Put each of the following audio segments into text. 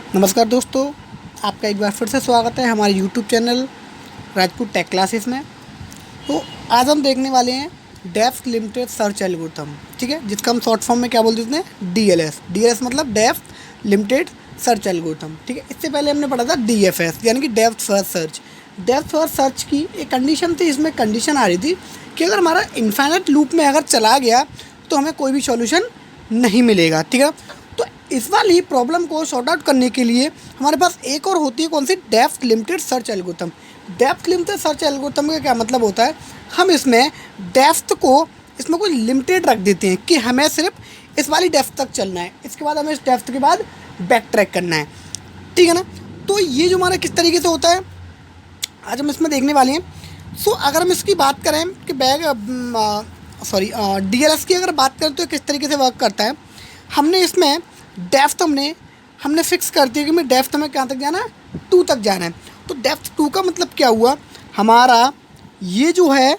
नमस्कार दोस्तों, आपका एक बार फिर से स्वागत है हमारे YouTube channel Rajput tech classes में। तो आज हम देखने वाले हैं डेप्थ लिमिटेड सर्च एल्गोरिथम, ठीक है, जिसका हम शॉर्ट फॉर्म में क्या बोल देते हैं, डीएलएस। डीएलएस मतलब डेप्थ लिमिटेड सर्च एल्गोरिथम, ठीक है। इससे पहले हमने पढ़ा था डीएफएस यानी कि depth first search. Depth first search की एक कंडीशन थी, इसमें कंडीशन आ रही थी कि अगर हमारा इनफाइनाइट लूप में अगर चला गया तो हमें कोई भी सॉल्यूशन नहीं मिलेगा, ठीक है। तो इस वाली प्रॉब्लम को सॉर्ट आउट करने के लिए हमारे पास एक और होती है, कौन सी, depth limited search algorithm. Depth limited search algorithm का क्या मतलब होता है, हम इसमें डेप्थ को इसमें कोई लिमिटेड रख देते हैं कि हमें सिर्फ इस वाली डेप्थ तक चलना है, इसके बाद हमें इस डेप्थ के बाद बैक ट्रैक करना है, ठीक है ना। तो ये जो हमारा किस तरीके से होता है आज हम इसमें देखने वाले हैं। सो अगर हम इसकी बात करें कि डीएलएस की अगर बात करें तो किस तरीके से वर्क करता है, हमने इसमें डेप्थ हमने फिक्स कर दिया कि मैं डेप्थ में कहाँ तक जाना है, 2 तक जाना है। तो डेप्थ 2 का मतलब क्या हुआ, हमारा ये जो है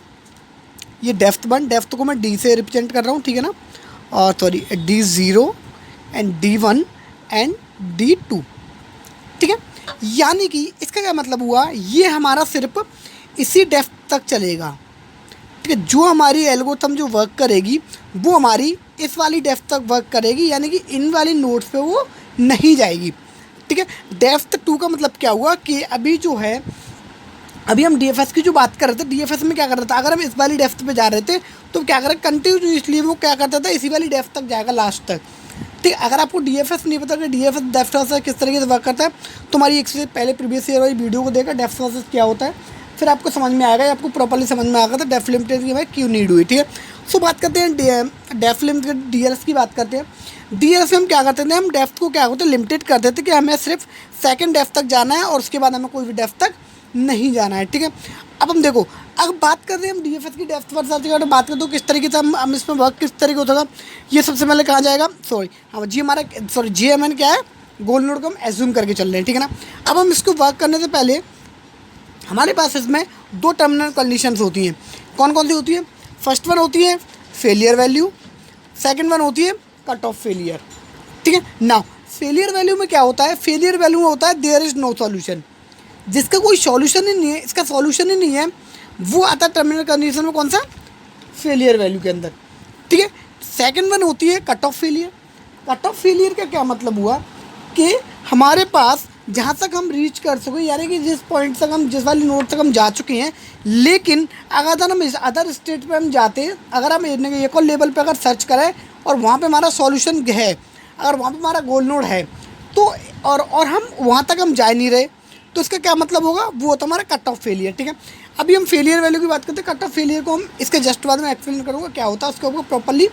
ये डेप्थ 1, डेप्थ को मैं डी से रिप्रेजेंट कर रहा हूँ, ठीक है ना, और D0 and D1 and D2, ठीक है। यानी कि इसका क्या मतलब हुआ, ये हमारा सिर्फ इसी डेप्थ तक चलेगा, ठीक है। जो हमारी एल्गोरिथम जो वर्क करेगी वो हमारी इस वाली डेप्थ तक वर्क करेगी, यानी कि इन वाली नोड्स पे वो नहीं जाएगी, ठीक है। डेप्थ 2 का मतलब क्या हुआ कि अभी जो है, अभी हम डीएफएस की जो बात कर रहे थे, डीएफएस में क्या कर रहा था, अगर हम इस वाली डेप्थ पे जा रहे थे तो क्या करें, कंटिन्यूसली वो क्या करता था, इसी वाली डेप्थ तक जाएगा लास्ट तक, ठीक है। अगर आपको डीएफएस नहीं पता कि डीएफएस डेप्थ वर्सेस किस तरीके से वर्क करता है, तो हमारी एक से पहले प्रीवियस ईयर वाली वीडियो को देखा, डेप्थ वर्सेस क्या होता है, फिर आपको समझ में आएगा, आपको प्रॉपर्ली समझ में आएगा तो डेप्थ लिमिटेड की भाई क्यों नीड हुई, ठीक है। सो बात करते हैं डेप्थ लिमिटेड डीएलएस की बात करते हैं। डीएलएस में हम क्या करते थे, हम डेप्थ को क्या होता है, लिमिटेड करते थे कि हमें सिर्फ सेकंड डेप्थ तक जाना है और उसके बाद हमें कोई भी डेप्थ तक नहीं जाना है, ठीक है। अब हम देखो, अगर बात करते हैं हम डीएफएस की डेप्थ फर्स्ट सर्च की, तो बात करते हो किस तरीके से हम इसमें वर्क किस तरीके होता था। ये सबसे पहले कहाँ जाएगा, GMN क्या है, गोल नोड को हम एज्यूम करके चल रहे हैं, ठीक है ना। अब हम इसको वर्क करने से पहले हमारे पास इसमें 2 टर्मिनल कंडीशंस होती हैं। कौन कौन सी होती है, फर्स्ट वन होती है फेलियर वैल्यू, सेकंड वन होती है कट ऑफ फेलियर, ठीक है ना। फेलियर वैल्यू में क्या होता है, फेलियर वैल्यू में होता है देयर इज़ नो सॉल्यूशन, जिसका कोई सॉल्यूशन ही नहीं है, इसका सॉल्यूशन ही नहीं है, वो आता है टर्मिनल कंडीशन में, कौन सा, फेलियर वैल्यू के अंदर, ठीक है। सेकंड वन होती है cut off failure. Cut off failure का क्या मतलब हुआ कि हमारे पास जहाँ तक हम रीच कर सकें, यानी कि जिस पॉइंट तक हम, जिस वाली नोड तक हम जा चुके हैं, लेकिन अगर हम इस अदर स्टेट पे हम जाते हैं, अगर हम एक और लेवल पे अगर सर्च करें और वहाँ पे हमारा सॉल्यूशन है, अगर वहाँ पे हमारा गोल नोड है, तो और हम वहाँ तक हम जा नहीं रहे, तो इसका क्या मतलब होगा, वो होता हमारा कट ऑफ फेलियर, ठीक है। अभी हम फेलियर वैल्यू की बात करते हैं। कट ऑफ फेलियर को हम इसके जस्ट बाद में एक्सप्लेन करूँगा क्या होता है, उसको आपको प्रॉपर्ली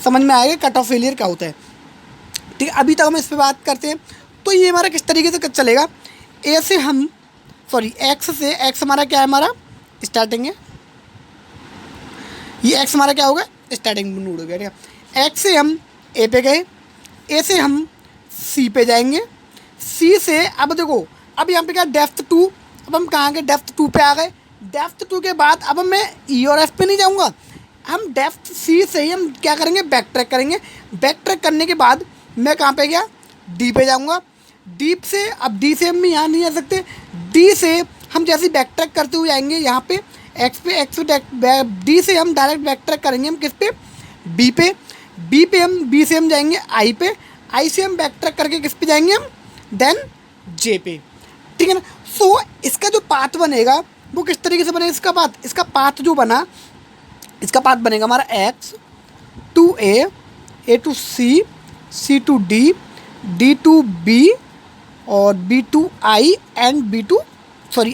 समझ में आएगा कट ऑफ फेलियर क्या होता है, ठीक है। अभी तक हम इस पर बात करते हैं। तो ये हमारा किस तरीके से चलेगा, ए से हम एक्स से, एक्स हमारा क्या है, हमारा स्टार्टिंग है, ये एक्स हमारा क्या होगा, स्टार्टिंग नोड हो गया, ठीक है। एक्स से हम ए पे गए, ए से हम सी पे जाएंगे, सी से अब देखो, अब यहाँ पे क्या डेप्थ 2, अब हम कहाँ गए, डेप्थ 2 पे आ गए। डेप्थ 2 के बाद अब मैं ई और एफ पे नहीं जाऊँगा, हम डेप्थ सी से ही हम क्या करेंगे, बैक ट्रैक करेंगे। बैक ट्रैक करने के बाद मैं कहाँ पे गया, डी पे जाऊँगा। डी से, अब डी से हम यहाँ नहीं जा सकते, डी से हम जैसे बैक ट्रैक करते हुए आएंगे यहाँ पे एक्स पे डी से हम डायरेक्ट बैक ट्रैक करेंगे हम किस पे, बी पे। बी से हम जाएंगे आई पे, आई से हम बैक ट्रैक करके किस पे जाएंगे हम, देन जे पे, ठीक है ना। सो इसका जो पाथ बनेगा वो किस तरीके से बनेगा, इसका पाथ जो बना, इसका पाथ बनेगा हमारा X to A to C, C to D, D to B और B to I and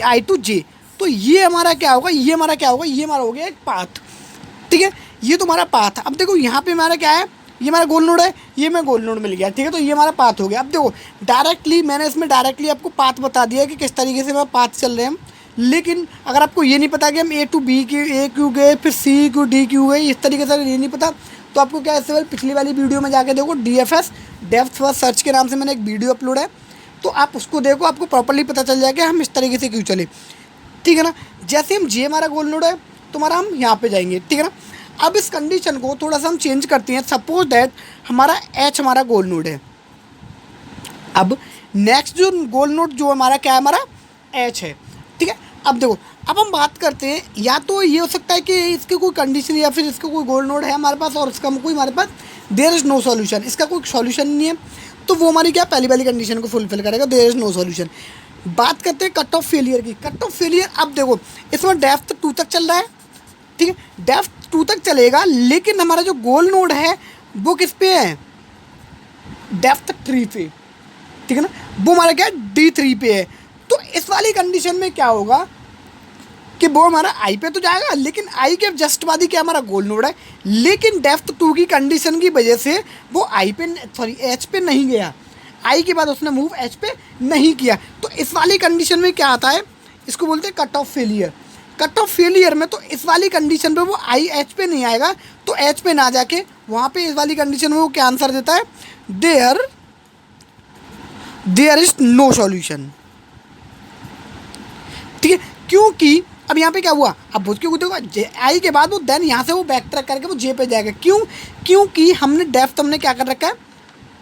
I to J. तो ये हमारा क्या होगा, ये हमारा हो गया एक पाथ, ठीक है। ये तो हमारा पाथ। अब देखो यहाँ पे हमारा क्या है, ये हमारा गोल नोड है, ये मैं गोल नोड मिल गया, ठीक है। तो ये हमारा पाथ हो गया। अब देखो डायरेक्टली मैंने इसमें डायरेक्टली आपको पाथ बता दिया कि किस तरीके से मैं पाथ चल रहे हैं हम, लेकिन अगर आपको ये नहीं पता कि हम ए टू बी के ए क्यों गए, फिर सी क्यों डी क्यों गए, इस तरीके से अगर ये नहीं पता, तो आपको क्या है, पिछली वाली वीडियो में जाके देखो, डीएफएस डेप्थ फर्स्ट सर्च के नाम से मैंने एक वीडियो अपलोड है, तो आप उसको देखो, आपको प्रॉपर्ली पता चल जाएगा हम इस तरीके से क्यों चले, ठीक है ना। जैसे हम जे हमारा गोल नोड है तो हमारा हम यहाँ पे जाएंगे, ठीक है ना। अब इस कंडीशन को थोड़ा सा हम चेंज करते हैं। सपोज दैट हमारा एच हमारा गोल नोड है, अब नेक्स्ट जो गोल नोड जो हमारा क्या है, हमारा एच है, ठीक है। अब देखो, अब हम बात करते हैं, या तो ये हो सकता है कि इसके कोई कंडीशन या फिर इसका कोई गोल नोड है हमारे पास और इसका कोई हमारे पास देयर इज़ नो सॉल्यूशन, इसका कोई सॉल्यूशन नहीं है, तो वो हमारी क्या पहली वाली कंडीशन को फुलफिल करेगा, देयर इज़ नो सॉल्यूशन। बात करते हैं कट ऑफ फेलियर की। कट ऑफ फेलियर, अब देखो इसमें डेप्थ 2 तक चल रहा है, ठीक है, डेप्थ 2 तक चलेगा, लेकिन हमारा जो गोल नोड है वो किस पे है, डेप्थ 3 पे, ठीक है ना, वो हमारा क्या D3 पे है। तो इस वाली कंडीशन में क्या होगा कि वो हमारा आई पे तो जाएगा, लेकिन आई के जस्ट बाद ही क्या हमारा गोल नोड है, लेकिन डेप्थ 2 की कंडीशन की वजह से वो आई पे सॉरी एच पे नहीं गया, आई के बाद उसने मूव एच पे नहीं किया। तो इस वाली कंडीशन में क्या आता है, इसको बोलते हैं cut off failure. Cut off failure में तो इस वाली कंडीशन पे वो आई एच पे नहीं आएगा, तो एच पे ना जाके वहाँ पे इस वाली कंडीशन में वो क्या आंसर देता है, देयर इज नो सॉल्यूशन, ठीक है। क्योंकि अब यहाँ पे क्या हुआ, अब क्योंकि देखो आई के बाद वो देन यहाँ से वो बैक ट्रैक करके वो जे पे जाएगा, क्यों, क्योंकि हमने डेप्थ हमने क्या कर रखा है,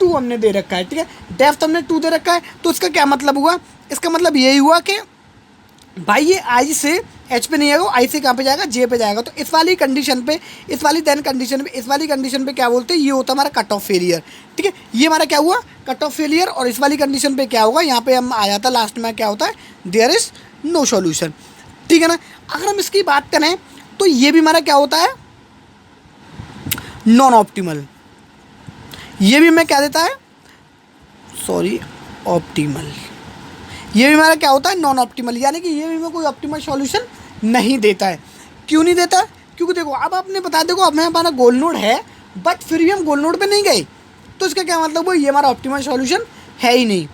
2 हमने दे रखा है, ठीक है, डेप्थ हमने 2 दे रखा है। तो इसका क्या मतलब हुआ, इसका मतलब यही हुआ कि भाई ये आई से एच पे नहीं आएगा, आई से कहाँ पे जाएगा, जे पे जाएगा। तो इस वाली कंडीशन पे, इस वाली देन कंडीशन पे, इस वाली कंडीशन पे क्या बोलते हैं, ये होता है हमारा कट ऑफ फेलियर, ठीक है। ये हमारा क्या हुआ, कट ऑफ फेलियर। और इस वाली कंडीशन पे क्या होगा, यहाँ पे हम आ जाता है लास्ट में क्या होता है, देयर इज नो सॉल्यूशन, ठीक है ना। अगर हम इसकी बात करें तो ये भी हमारा क्या होता है, नॉन ऑप्टिमल। ये भी हमें क्या देता है, सॉरी ऑप्टिमल। ये भी हमारा क्या होता है, नॉन ऑप्टिमल, यानी कि ये भी हमें कोई ऑप्टिमल सॉल्यूशन नहीं देता है। क्यों नहीं देता, क्योंकि देखो अब आपने बताया, देखो अब हमारा गोल नोड है बट फिर भी हम गोल नोड पे नहीं गए, तो इसका क्या मतलब वो ये हमारा ऑप्टिमल सॉल्यूशन है ही नहीं,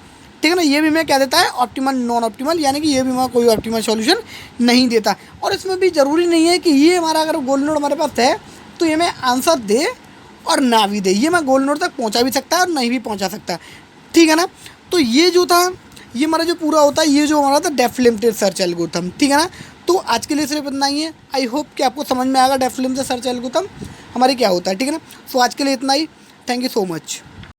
ठीक है ना। ये भी हमें क्या देता है, ऑप्टिमल नॉन ऑप्टिमल, यानी कि ये भी हमारा कोई ऑप्टिमल सॉल्यूशन नहीं देता। और इसमें भी ज़रूरी नहीं है कि ये हमारा अगर गोल नोड हमारे पास है तो ये हमें आंसर दे और ना भी दे, ये मैं गोल नोड तक पहुंचा भी सकता है और नहीं भी पहुंचा सकता, ठीक है ना। तो ये जो था, ये हमारा जो पूरा होता है, ये जो हमारा था डेफ लिमिटेड सर्च एल्गोरिथम, ठीक है ना। तो आज के लिए सिर्फ इतना ही है। आई होप कि आपको समझ में आएगा डेफ लिमिटेड सर्च एल्गोरिथम हमारी क्या होता है, ठीक है ना। सो आज के लिए इतना ही, थैंक यू सो मच।